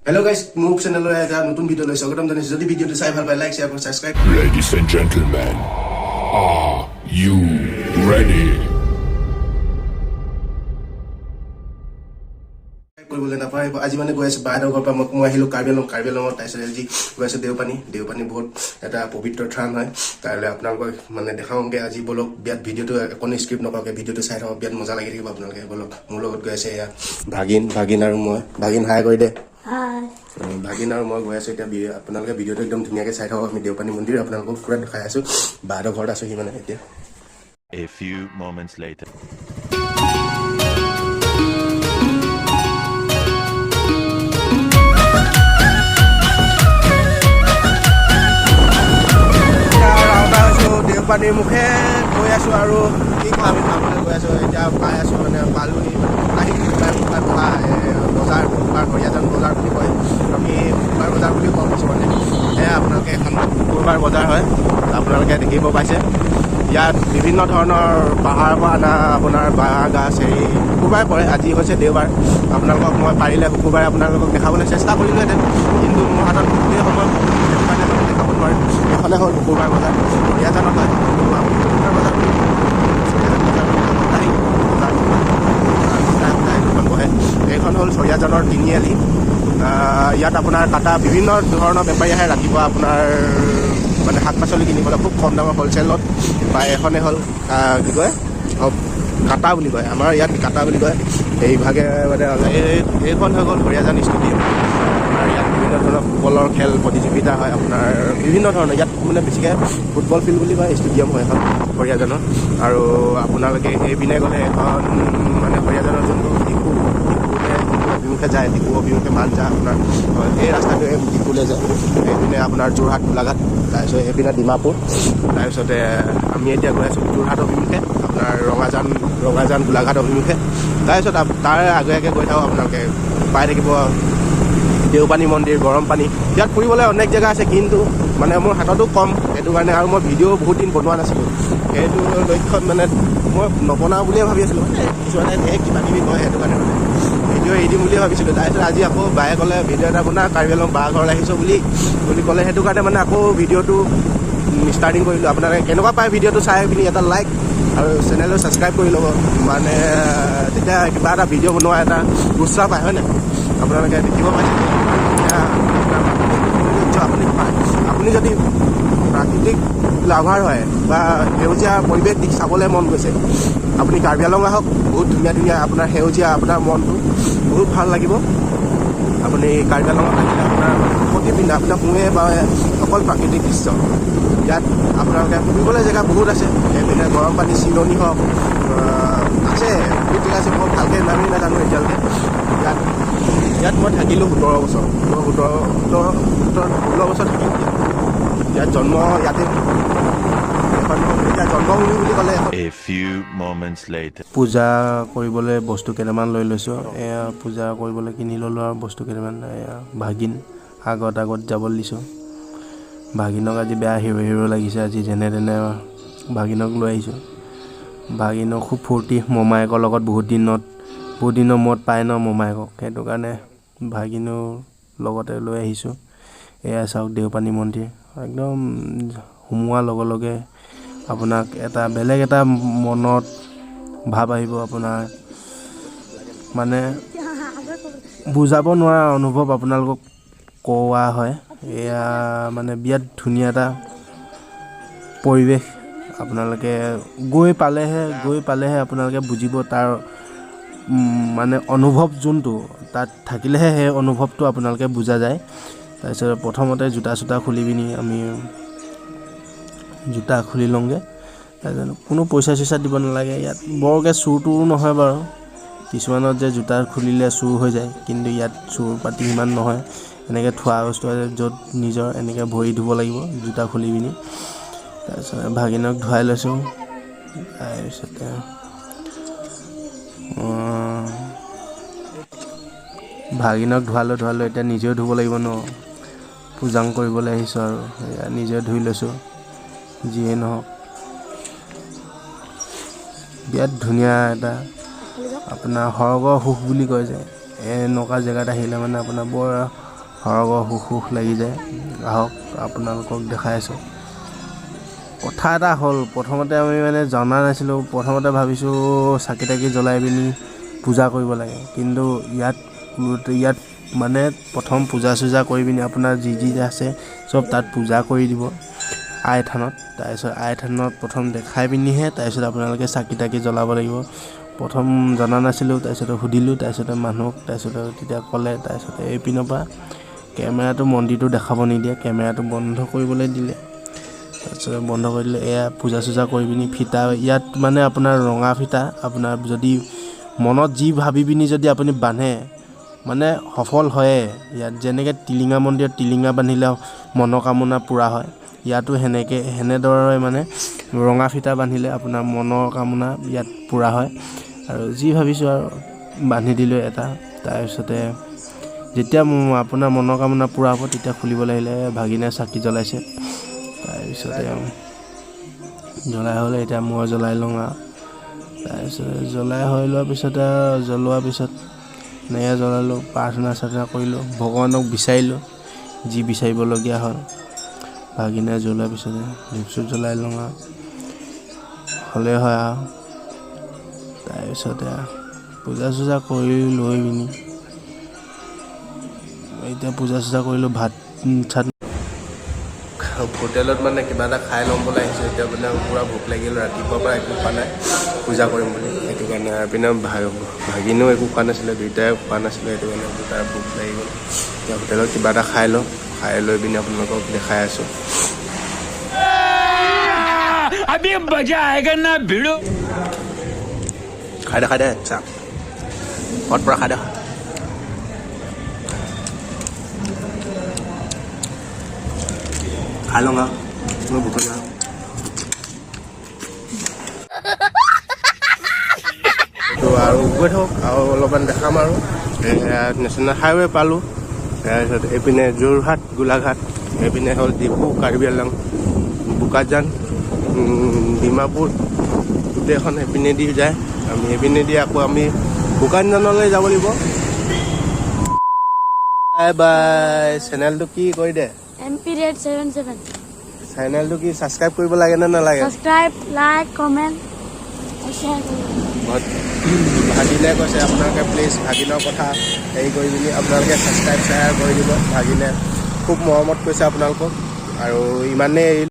Hello guys, মোৰ চেনেলৰ এটা নতুন ভিডিঅ' লৈ স্বাগতম জনাইছো। যদি ভিডিঅ'টো চাই ভাল পায় লাইক, শ্বেয়াৰ আৰু subscribe. Ladies and gentlemen, are you ready? কৰিবলৈ নাপায় আজি মানে গৈ আছো বাহিৰৰ ঘৰৰ পৰা মই আহিলো কাৰ্বিআংলঙত তাৰপিছত আজি গৈ আছো দেওপানী বহুত এটা পবিত্ৰ স্থান হয়। তাইলৈ আপোনালোকক মানে দেখাওঁগে আজি বলক বিয়াত ভিডিঅ'টো কোনো স্ক্ৰিপ্ট নকৰাকৈ ভিডিঅ'টো চাই থাকক, বিয়াত মজা লাগি থাকিব আপোনালোকে। বলক মোৰ লগত গৈ আছে এয়া ভাগিন আৰু মই। ভাগিন হাই কৰি দে। ভাগিন আৰু মই গৈ আছো এতিয়া। আপোনালোকে ভিডিঅ'টো একদম ধুনীয়াকৈ চাই থাকক। আমি দেওপানী মন্দিৰ আপোনালোকক পুৰা দেখাই আছো। বাহিৰৰ ঘৰত আছো সি মানে এতিয়া। A few moments later. দেওপানীৰ মুখে গৈ আছো আৰু কি খাম খাবলৈ গৈ আছো। এতিয়া পাই আছো মানে পালোহি বজাৰ হৰিয়াজান বজাৰ বুলি কয়। আমি শুকুৰবাৰ বজাৰ বুলি কওঁ কিছুমানে। এয়া আপোনালোকে এখন শুকুৰবাৰ বজাৰ হয়, আপোনালোকে দেখিব পাইছে। ইয়াত বিভিন্ন ধৰণৰ পাহাৰৰ পৰা অনা আপোনাৰ বাঁহগাজ হেৰি শুকুৰবাৰে পৰে। আজি হৈছে দেওবাৰ। আপোনালোকক মই পাৰিলে শুকুৰবাৰে আপোনালোকক দেখাবলৈ চেষ্টা কৰিলোহেঁতেন, কিন্তু মোৰ হাতত গোটেই সময় সেইটো কাৰণে মানে দেখাব নোৱাৰিম। এইখনে হ'ল শুকুৰবাৰ বজাৰ, হৰিয়াজানত হয় শুকুৰবাৰ বজাৰ। বহে এইখন হ'ল হৰিয়াজানৰ তিনিআলি। ইয়াত আপোনাৰ কাটা বিভিন্ন ধৰণৰ বেপাৰী আহে ৰাতিপুৱা আপোনাৰ মানে শাক পাচলি কিনিবলৈ খুব কম দামৰ হ'লচেলত পায়। এখনে হ'ল কি কয় কাটা বুলি কয়, আমাৰ ইয়াত কাটা বুলি কয়। এইভাগে মানে এইখন হৈ গ'ল হৰিয়াজান ষ্টেডিয়াম। আপোনাৰ ইয়াত বিভিন্ন ধৰণৰ ফুটবলৰ খেল প্ৰতিযোগিতা হয়। আপোনাৰ বিভিন্ন ধৰণৰ ইয়াত মানে বেছিকৈ ফুটবল ফিল্ড বুলি কয়, ষ্টেডিয়াম হয় এখন হৰিয়াজানৰ। আৰু আপোনালোকে এইপিনে গ'লে এখন মানে হৰিয়াজানৰ যোনটো অভিমুখে যায়, ডিপু অভিমুখে মান যায় আপোনাৰ এই ৰাস্তাটোৱে ডিপুলৈ যায়। এইপিনে আপোনাৰ যোৰহাট গোলাঘাট, তাৰপিছত এইপিনে ডিমাপুৰ। তাৰপিছতে আমি এতিয়া গৈ আছোঁ যোৰহাট অভিমুখে, আপোনাৰ ৰঙাজান গোলাঘাট অভিমুখে। তাৰপিছত তাৰ আগে গৈ থাকক, আপোনালোকে পাই থাকিব দেওপানী মন্দিৰ, গৰম পানী। ইয়াত ফুৰিবলৈ অনেক জেগা আছে, কিন্তু মানে মোৰ হাততো কম, সেইটো কাৰণে। আৰু মই ভিডিঅ' বহুত দিন বনোৱা নাছিলোঁ। সেইটো লক্ষ্যত মানে মই নবনাওঁ বুলিয়ে ভাবি আছিলোঁ। মানে কিছুমানে কিবা কিবি কয়, সেইটো কাৰণে মানে ভিডিঅ' এৰি দিম বুলিয়ে ভাবিছিলোঁ। তাৰপিছত আজি আকৌ বায়ে ক'লে ভিডিঅ' এটা বনা, কাৰ্বিআংলং বা ঘৰলৈ আহিছোঁ বুলি ক'লে। সেইটো কাৰণে মানে আকৌ ভিডিঅ'টো ষ্টাৰ্টিং কৰিলোঁ। আপোনালোকে কেনেকুৱা পায় ভিডিঅ'টো চাই পিনি এটা লাইক আৰু চেনেলটো ছাবস্ক্ৰাইব কৰি ল'ব। মানে তেতিয়া কিবা এটা ভিডিঅ' বনোৱা এটা উৎসাহ পায়, হয় নাই? আপোনালোকে দেখিব পাইছে আপুনি যদি প্ৰাকৃতিক লাভাৰ হয় বা সেউজীয়া পৰিৱেশ দিশ চাবলৈ মন গৈছে, আপুনি কাৰ্বিআংলং আহক। বহুত ধুনীয়া আপোনাৰ সেউজীয়া, আপোনাৰ মনটো বহুত ভাল লাগিব। আপুনি কাৰ্বিআংলঙত আহিলে আপোনাৰ প্ৰতিপিনে আপোনাৰ শুৱে বা অকল প্ৰাকৃতিক দৃশ্য। ইয়াত আপোনালোকে ফুৰিবলৈ জেগা বহুত আছে। এইপিনে গৰম পানী চিলনি হওক আছে, বহুত জেগা আছে। মই ভালকৈ নামেই নাজানো এতিয়ালৈকে। ইয়াত মই থাকিলোঁ 17 বছৰ 16 বছৰ থাকিলোঁ। ইয়াত জন্ম ইয়াতে জন্মভূমি বুলি ক'লে। A few moments later. পূজা কৰিবলৈ বস্তু কেইটামান লৈ লৈছোঁ। এয়া পূজা কৰিবলৈ কিনি ল'লোঁ আৰু বস্তু কেইটামান। এয়া ভাগিন আগত যাবলৈ দিছোঁ। ভাগিনক আজি বেয়া হিৰ' লাগিছে। আজি যেনে তেনে ভাগিনক লৈ আহিছোঁ। ভাগিনক খুব ফূৰ্তি, মমায়েকৰ লগত বহুত দিনৰ মূৰত পায় ন মমায়েকক, সেইটো কাৰণে ভাগিনৰ লগতে লৈ আহিছোঁ। এয়া চাওক দেওপানী মন্দিৰ। একদম সোমোৱাৰ লগে লগে আপোনাক এটা বেলেগ এটা মনত ভাৱ আহিব। আপোনাৰ মানে বুজাব নোৱাৰা অনুভৱ আপোনালোকক কোৱা হয়। এয়া মানে বিৰাট ধুনীয়া এটা পৰিৱেশ। আপোনালোকে গৈ পালেহে আপোনালোকে বুজিব তাৰ মানে অনুভৱ যোনটো তাত থাকিলেহে সেই অনুভৱটো আপোনালোকে বুজা যায়। তাৰপিছত প্ৰথমতে জোতা চোতা খুলি পিনি আমি জোতা খুলি লওঁগৈ। তাৰপিছত কোনো পইচা চইচা দিব নালাগে। ইয়াত বৰকৈ চুৰটো নহয় বাৰু। কিছুমানত যে জোতা খুলিলে চুৰ হৈ যায়, কিন্তু ইয়াত চুৰ পাতি ইমান নহয়। এনেকৈ থোৱা বস্তু আছে য'ত নিজৰ এনেকৈ ভৰি ধুব লাগিব জোতা খুলি পিনি। তাৰপিছত ভাগিনক ধুৱাই লৈছোঁ। তাৰপিছতে ভাগিনক ধুৱালোঁ এতিয়া নিজেও ধুব লাগিব ন। পূজাং কৰিবলৈ আহিছোঁ আৰু নিজে ধুই লৈছোঁ। যিয়ে নহওক বিৰাট ধুনীয়া এটা আপোনাৰ সৰ্গৰ সুখ বুলি কয় যে এনেকুৱা জেগাত আহিলে মানে আপোনাৰ বৰ সৰগ সুখ লাগি যায়। আহক আপোনালোকক দেখাই আছোঁ। কথা এটা হ'ল, প্ৰথমতে আমি মানে জনা নাছিলোঁ। প্ৰথমতে ভাবিছোঁ চাকি তাকি জ্বলাই পিনি পূজা কৰিব লাগে, কিন্তু ইয়াত মানে প্ৰথম পূজা চূজা কৰি পিনি আপোনাৰ যি আছে চব তাত পূজা কৰি দিব আই থানত। তাৰপিছত আই থানত প্ৰথম দেখাই পিনিহে তাৰপিছত আপোনালোকে চাকি তাকি জ্বলাব লাগিব। প্ৰথম জনা নাছিলোঁ, তাৰপিছতে সুধিলোঁ, তাৰপিছতে মানুহক, তাৰপিছতে তেতিয়া ক'লে। তাৰপিছতে এই পিনৰ পৰা কেমেৰাটো মন্দিৰটো দেখাব নিদিয়ে, কেমেৰাটো বন্ধ কৰিবলৈ দিলে। তাৰপিছত বন্ধ কৰি দিলে। এয়া পূজা চূজা কৰি পিনি ফিতা, ইয়াত মানে আপোনাৰ ৰঙা ফিতা, আপোনাৰ যদি মনত যি ভাবি পিনি যদি আপুনি বান্ধে মানে সফল হয়ে। ইয়াত যেনেকৈ টিলিঙা মন্দিৰত টিলিঙা বান্ধিলে মনোকামনা পূৰা হয়, ইয়াতো সেনেদৰে মানে ৰঙা ফিতা বান্ধিলে আপোনাৰ মনৰ কামনা ইয়াত পূৰা হয়। আৰু যি ভাবিছোঁ আৰু বান্ধি দিলোঁ এটা। তাৰপিছতে যেতিয়া আপোনাৰ মনৰ কামনা পূৰা হ'ব তেতিয়া খুলিবলৈ আহিলে ভাগিনে চাকি জ্বলাইছে। তাৰপিছতে জ্বলাই হ'লে এতিয়া মই জ্বলাই লওঁ আৰু। তাৰপিছত জ্বলাই হৈ লোৱাৰ পিছতে জ্বলোৱাৰ পিছত এনেকৈ জ্বলালোঁ, প্ৰাৰ্থনা কৰিলোঁ, ভগৱানক বিচাৰিলোঁ যি বিচাৰিবলগীয়া হ'ল। ভাগিনে জ্বলোৱাৰ পিছতে ধূপ চুপ জ্বলাই লওঁ আৰু হ'লে হয় আৰু। তাৰপিছতে পূজা চূজা কৰি লৈ পিনি এতিয়া পূজা চূজা কৰিলোঁ, ভাত চাত হোটেলত মানে কিবা এটা খাই ল'ম বুলি আহিছোঁ। এতিয়া মানে পূৰা ভোক লাগিল, ৰাতিপুৱাৰ পৰা একো খোৱা নাই পূজা কৰিম বুলি। সেইটো কাৰণে পিনে ভাগিনেও একো খোৱা নাছিলে, দুয়োটাই খোৱা নাছিলে। সেইটো কাৰণে দুটাই ভোক লাগি গ'ল। এতিয়া হোটেলত কিবা এটা খাই লওঁ, খাই লৈ পিনি আপোনালোকক দেখাই আছোঁ। খাই দে চাহ পট পৰা খাই দে। খাই লওঁ আৰু মই ভোক লগা তো আৰু গৈ থাকক আৰু অলপমান দেখাম আৰু। নেশ্যনেল হাইৱে পালোঁ। তাৰপিছত এইপিনে যোৰহাট, গোলাঘাট, এইপিনে হ'ল ডিফু, কাৰ্বি আংলং, বোকাজান, ডিমাপুৰ, গোটেইখন সেইপিনেদি যায়। আমি সেইপিনেদি আকৌ আমি বোকাজানলৈ যাব লাগিব। Bye bye. চেনেলটো কি কৰি দে, MP Red 77 চেনেলটো কি ছাবস্ক্ৰাইব কৰিব লাগে নে নালাগে? সাবস্ক্ৰাইব, লাইক, কমেণ্ট আৰু শ্বেয়াৰ কৰিব। ভাগিনে কৈছে আপোনালোকে প্লিজ ভাগিনৰ কথা হেৰি কৰি পিনি আপোনালোকে ছাবস্ক্ৰাইব শ্বেয়াৰ কৰি দিব। ভাগিনে খুব মৰমত কৈছে আপোনালোকক আৰু ইমানেই